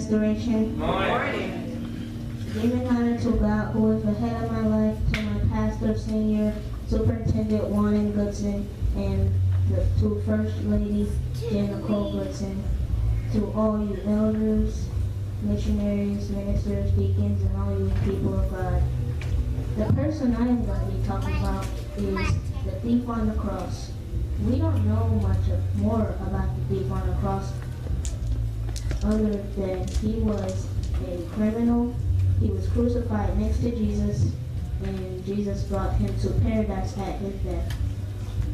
Restoration. Morning. Giving honor to God, who is the head of my life, to my pastor, senior, superintendent Warren Goodson, and to First Lady Jenna Cole Goodson, to all you elders, missionaries, ministers, deacons, and all you people of God. The person I am going to be talking about is the thief on the cross. We don't know much more about the thief on the cross other than he was a criminal. He was crucified next to Jesus, and Jesus brought him to paradise at his death.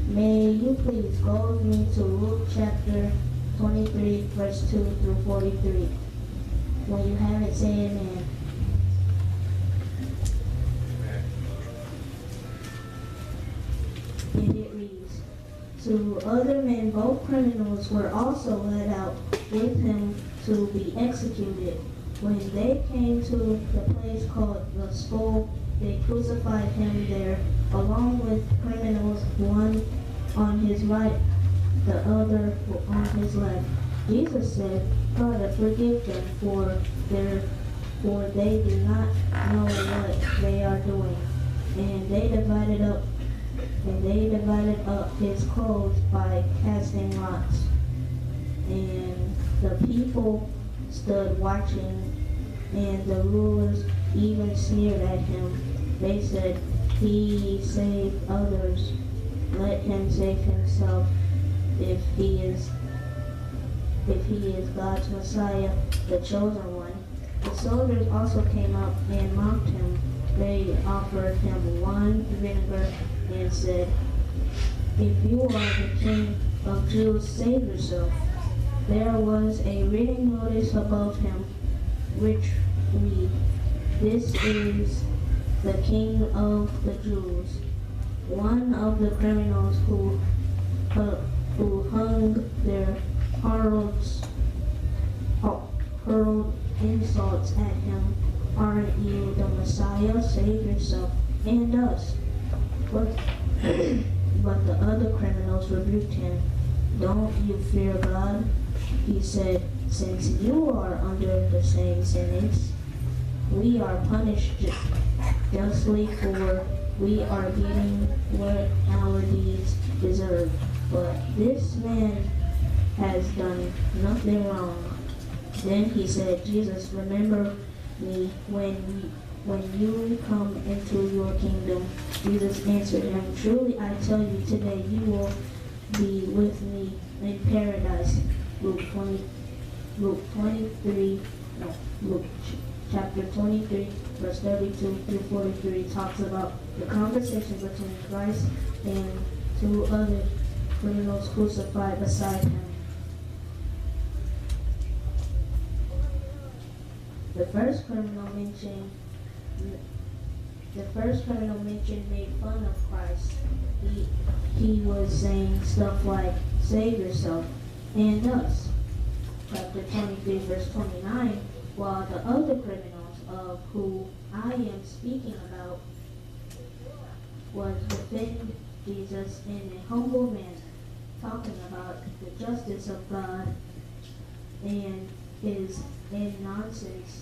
May you please go with me to Luke chapter 23, verse 2 through 43. When you have it, say amen. And it reads, 2 other men, both criminals, were also led out with him to be executed. When they came to the place called the Skull, they crucified him there, along with criminals, one on his right, the other on his left. Jesus said, Father, forgive them, for they do not know what they are doing. And they divided up his clothes by casting lots. And the people stood watching, and the rulers even sneered at him. They said, he saved others, let him save himself if he is God's Messiah, the chosen one. The soldiers also came up and mocked him. They offered him wine vinegar and said, if you are the King of Jews, save yourself. There was a written notice above him, which read, this is the King of the Jews. One of the criminals who hung there hurled insults at him. Aren't you the Messiah? Save yourself and us. But the other criminals rebuked him. Don't you fear God? He said, since you are under the same sentence, we are punished justly, for we are getting what our deeds deserve. But this man has done nothing wrong. Then he said, Jesus, remember me when you come into your kingdom. Jesus answered him, truly I tell you, today you will be with me in paradise. Luke chapter 23, verse 32 through 43 talks about the conversation between Christ and 2 other criminals crucified beside him. The first criminal mentioned made fun of Christ. He was saying stuff like, save yourself and us. Chapter 23, verse 29, while the other criminals of who I am speaking about was defending Jesus in a humble manner, talking about the justice of God and his nonsense.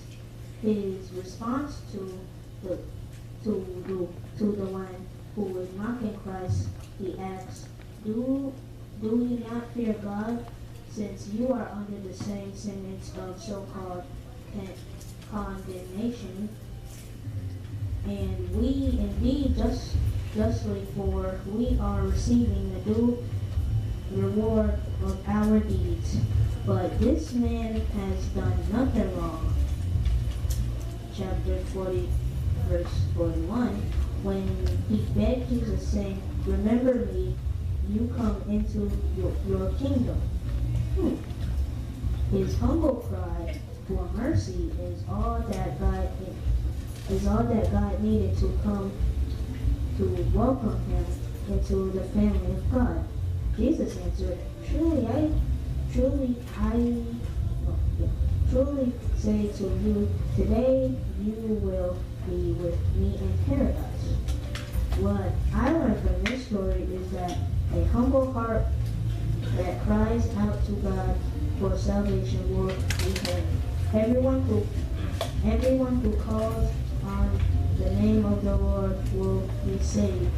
His response to the one who was mocking Christ, he asks, do you not fear God, since you are under the same sentence of so-called condemnation? And we indeed justly, for we are receiving the due reward of our deeds. But this man has done nothing wrong. Chapter 40, verse 41, when he begged Jesus, saying, remember me, you come into your kingdom. His humble cry for mercy is all that God needed to come to welcome him into the family of God. Jesus answered, truly say to you, today you will be with me in paradise. What I learned from this story is that a humble heart that cries out to God for salvation will be heard. Everyone who calls on the name of the Lord will be saved.